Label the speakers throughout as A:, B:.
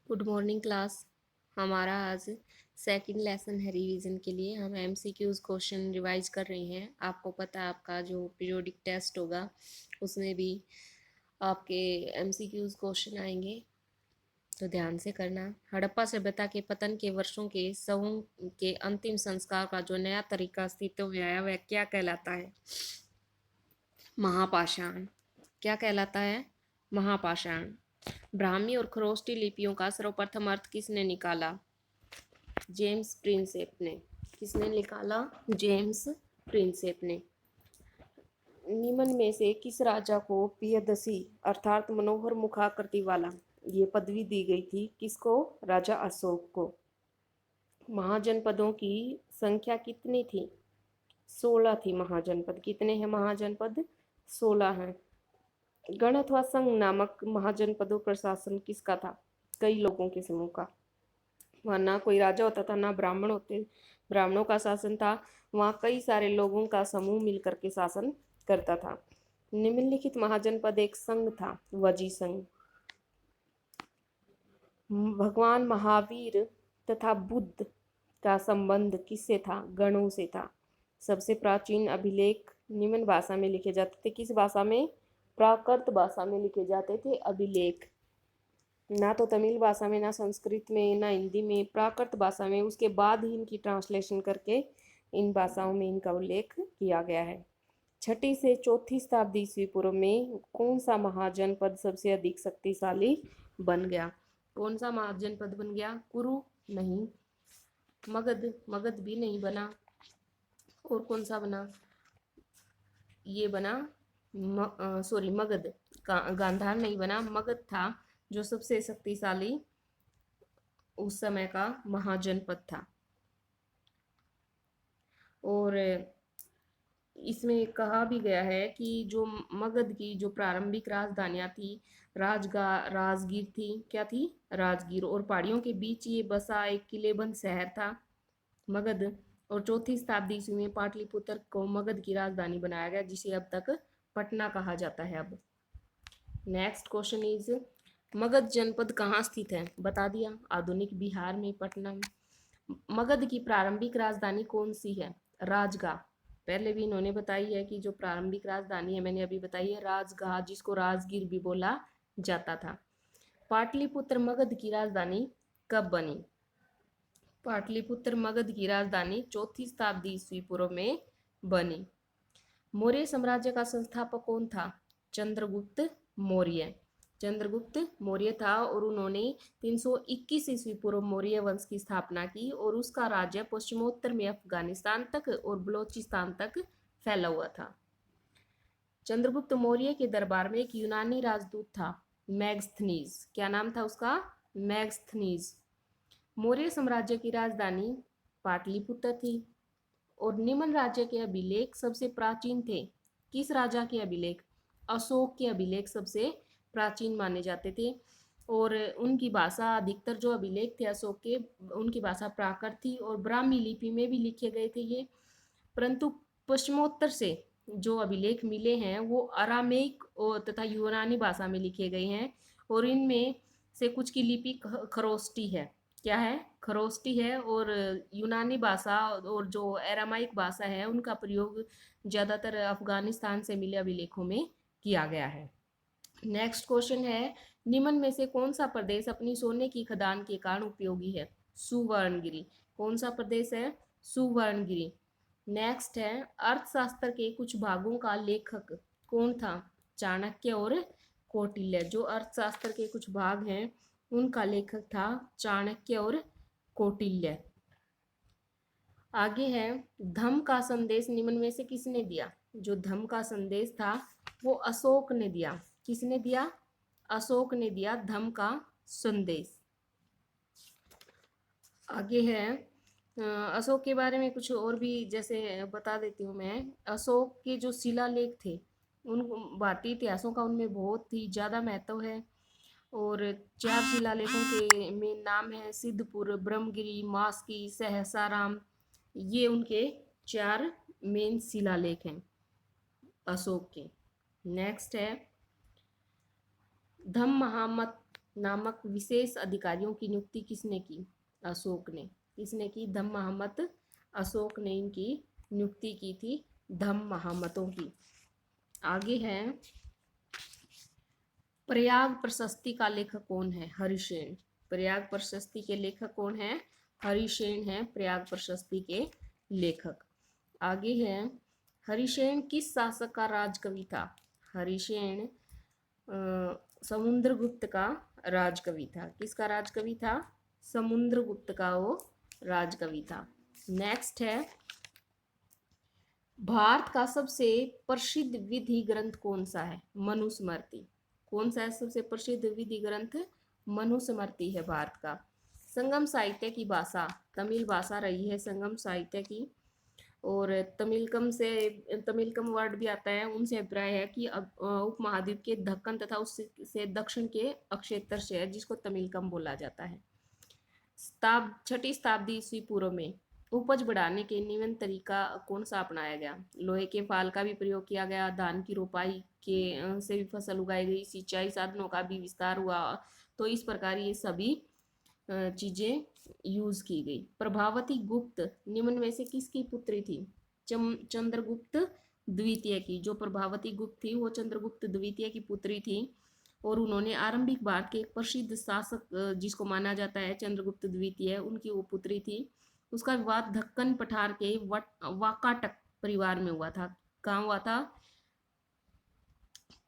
A: Good morning class. हमारा आज second lesson है रिवीजन के लिए। हम एमसीक्यूज क्वेश्चन रिवाइज कर रहे हैं। आपको पता है आपका जो पीरियोडिक टेस्ट होगा उसमें भी आपके एमसीक्यूज क्वेश्चन आएंगे, तो ध्यान से करना। हड़प्पा सभ्यता के पतन के वर्षों के शवों के अंतिम संस्कार का जो नया तरीका अस्तित्व में आया वह क्या कहलाता है? महापाषाण। क्या कहलाता है? महापाषाण। ब्राह्मी और खरोष्टी लिपियों का सर्वप्रथम अर्थ किसने निकाला? जेम्स प्रिंसेप ने। किसने निकाला? जेम्स प्रिंसेप ने। निम्न में से किस राजा को पियदसी अर्थात मनोहर मुखाकृति वाला ये पदवी दी गई थी? किसको? राजा अशोक को। महाजनपदों की संख्या कितनी थी? 16 थी महाजनपद। कितने हैं महाजनपद? 16 हैं। गण अथवा संघ नामक महाजनपदों पर शासन किसका था? कई लोगों के समूह का। वहाँ ना कोई राजा होता था, ना ब्राह्मण होते, ब्राह्मणों का शासन था। वहाँ कई सारे लोगों का समूह मिलकर के शासन करता था। निम्नलिखित महाजनपद एक संघ था, वजी संघ। भगवान महावीर तथा बुद्ध का संबंध किससे था? गणों से था। सबसे प्राचीन अभिलेख निम्न भाषा में लिखे जाते थे। किस भाषा में? प्राकृत भाषा में लिखे जाते थे अभिलेख। ना तो तमिल भाषा में, ना संस्कृत में, ना हिंदी में, प्राकृत भाषा में। उसके बाद ही इनकी ट्रांसलेशन करके इन भाषाओं में इनका उल्लेख किया गया है। 6ठी से 4ठी शताब्दी ईस्वी पूर्व में कौन सा महाजनपद सबसे अधिक शक्तिशाली बन गया? कौन सा महाजनपद बन गया? कुरु नहीं, मगध, मगध भी नहीं बना। और कौन सा बना? ये बना मगध। गांधार नहीं बना, मगध था जो सबसे शक्तिशाली उस समय का महाजनपद था। और इसमें कहा भी गया है कि जो मगध की जो प्रारंभिक राजधानियां थी, राजगीर थी। क्या थी? राजगीर। और पहाड़ियों के बीच ये बसा एक किलेबंद शहर था मगध। और 4ठी शताब्दी ईस्वी में पाटलिपुत्र को मगध की राजधानी बनाया गया, जिसे अब तक पटना कहा जाता है। अब नेक्स्ट क्वेश्चन इज, मगध जनपद कहाँ स्थित है? बता दिया, आधुनिक बिहार में, पटना में। मगध की प्रारंभिक राजधानी कौन सी है? राजगाह। पहले भी इन्होंने बताई है कि जो प्रारंभिक राजधानी है, मैंने अभी बताई है राजगाह, जिसको राजगीर भी बोला जाता था। पाटलिपुत्र मगध की राजधानी कब बनी? पाटलिपुत्र मगध की राजधानी 4ठी शताब्दी ईस्वी पूर्व में बनी। मौर्य साम्राज्य का संस्थापक कौन था? चंद्रगुप्त मौर्य। चंद्रगुप्त मौर्य था और उन्होंने 321 ईस्वी पूर्व मौर्य वंश की स्थापना की और उसका राज्य पश्चिमोत्तर में अफगानिस्तान तक और बलोचिस्तान तक फैला हुआ था। चंद्रगुप्त मौर्य के दरबार में एक यूनानी राजदूत था, मैगस्थनीज। क्या नाम था उसका? मैगस्थनीज। मौर्य साम्राज्य की राजधानी पाटलिपुत्र थी। और निम्न राज्य के अभिलेख सबसे प्राचीन थे। किस राजा के अभिलेख? अशोक के अभिलेख सबसे प्राचीन माने जाते थे। और उनकी भाषा, अधिकतर जो अभिलेख थे अशोक के, उनकी भाषा प्राकृत थी और ब्राह्मी लिपि में भी लिखे गए थे ये। परंतु पश्चिमोत्तर से जो अभिलेख मिले हैं वो अरामेक और तथा यूनानी भाषा में लिखे गए हैं। और इनमें से कुछ की लिपि खरोष्टी है। क्या है? खरोष्टी है। और यूनानी भाषा और जो अरामाइक भाषा है उनका प्रयोग ज़्यादातर अफगानिस्तान से मिले अभिलेखों में किया गया है। नेक्स्ट क्वेश्चन है, निम्न में से कौन सा प्रदेश अपनी सोने की खदान के कारण उपयोगी है? सुवर्णगिरी। कौन सा प्रदेश है? सुवर्णगिरी। नेक्स्ट है, अर्थशास्त्र के कुछ भागों का लेखक कौन था? चाणक्य और कौटिल्य। जो अर्थशास्त्र के कुछ भाग हैं उनका लेखक था चाणक्य और कौटिल्य। आगे है, धम्म का संदेश निम्न में से किसने दिया? जो धम्म का संदेश था वो अशोक ने दिया। किसने दिया? अशोक ने दिया धम्म का संदेश। आगे है, अशोक के बारे में कुछ और भी जैसे बता देती हूँ मैं। अशोक के जो शिलालेख थे उन भारतीय इतिहासों का उनमें बहुत ही ज़्यादा महत्व है। और 4 शिलालेखों के में नाम है सिद्धपुर, ब्रह्मगिरी, मास्की, सहसाराम। ये उनके 4 मेन शिलालेख हैं अशोक के। नेक्स्ट है, धम्म महामत नामक विशेष अधिकारियों की नियुक्ति किसने की? अशोक ने। किसने की? धम्म महामत अशोक ने इनकी नियुक्ति की थी, धम्म महामतों की। आगे है, प्रयाग प्रशस्ति का लेखक कौन है? हरिसेन। प्रयाग प्रशस्ति के लेखक कौन है? हरिसेन है प्रयाग प्रशस्ति के लेखक। आगे है, हरिसेन किस शासक का राजकवि था? हरिसेन समुद्रगुप्त का राजकवि था। किसका राजकवि था? समुद्रगुप्त का वो राजकवि था। नेक्स्ट है, भारत का सबसे प्रसिद्ध विधि ग्रंथ कौन सा है? मनुस्मृति। कौन सा है सबसे प्रसिद्ध विधि ग्रंथ? मनुस्मृति है भारत का। संगम साहित्य की भाषा तमिल भाषा रही है संगम साहित्य की, और तमिलकम वर्ड भी आता है। उनसे अभिप्राय है कि उपमहाद्वीप के दक्कन तथा उससे दक्षिण के अक्षेत्र से है, जिसको तमिलकम बोला जाता है। छठी शताब्दी ईस्वी पूर्व में उपज बढ़ाने के नवीन तरीका कौन सा अपनाया गया? लोहे के फाल का भी प्रयोग किया गया, धान की रोपाई के से भी फसल उगाई गई, सिंचाई साधनों का भी विस्तार हुआ। तो इस प्रकार ये सभी चीजें यूज की गई। प्रभावती गुप्त निम्न में से किसकी पुत्री थी? चंद्रगुप्त द्वितीय की। जो प्रभावती गुप्त थी वो चंद्रगुप्त द्वितीय की पुत्री थी, और उन्होंने आरंभिक भारत के एक प्रसिद्ध शासक जिसको माना जाता है चंद्रगुप्त द्वितीय, उनकी वो पुत्री थी। उसका विवाह दक्कन पठार के वाकाटक परिवार में हुआ था। कहाँ हुआ था?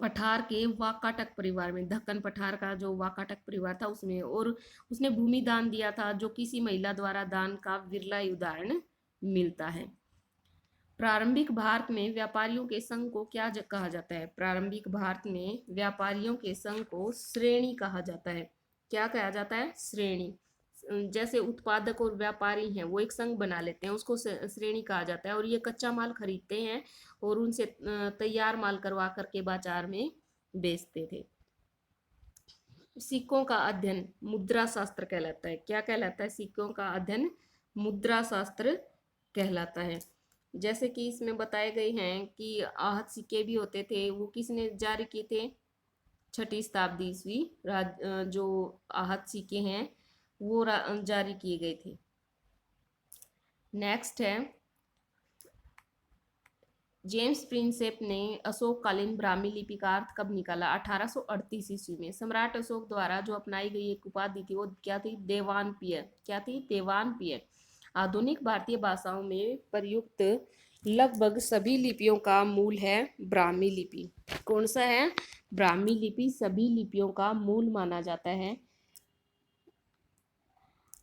A: पठार के वाकाटक परिवार में। दक्कन पठार का जो वाकाटक परिवार था उसमें। और उसने भूमि दान दिया था, जो किसी महिला द्वारा दान का विरला उदाहरण मिलता है। प्रारंभिक भारत में व्यापारियों के संघ को क्या कहा जाता है? प्रारंभिक भारत में व्यापारियों के संघ को श्रेणी कहा जाता है। क्या कहा जाता है? श्रेणी। जैसे उत्पादक और व्यापारी हैं वो एक संघ बना लेते हैं, उसको श्रेणी कहा जाता है। और ये कच्चा माल खरीदते हैं और उनसे तैयार माल करवा करके बाजार में बेचते थे। सिक्कों का अध्ययन मुद्रा शास्त्र कहलाता है। क्या कहलाता है? सिक्कों का अध्ययन मुद्रा शास्त्र कहलाता है। जैसे कि इसमें बताए गए हैं कि आहत सिक्के भी होते थे, वो किसने जारी किए थे? छठी शताब्दी ईस्वी जो आहत सिक्के हैं वो जारी किए गए थे। नेक्स्ट है, जेम्स प्रिंसेप ने अशोककालीन ब्राह्मी लिपि का अर्थ कब निकाला? 1838 ईस्वी में। सम्राट अशोक द्वारा जो अपनाई गई एक उपाधि थी वो क्या थी? देवानपीय। क्या थी? देवानपीय। आधुनिक भारतीय भाषाओं में प्रयुक्त लगभग सभी लिपियों का मूल है ब्राह्मी लिपि। कौन सा है? ब्राह्मी लिपि सभी लिपियों का मूल माना जाता है।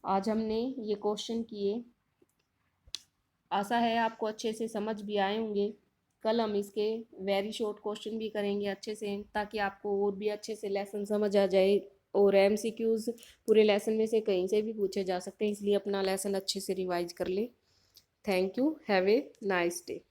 A: आज हमने ये क्वेश्चन किए, आशा है आपको अच्छे से समझ भी आए होंगे। कल हम इसके वेरी शॉर्ट क्वेश्चन भी करेंगे अच्छे से, ताकि आपको और भी अच्छे से लेसन समझ आ जाए। और एमसीक्यूज पूरे लेसन में से कहीं से भी पूछे जा सकते हैं, इसलिए अपना लेसन अच्छे से रिवाइज कर ले। Thank you. Have a nice day.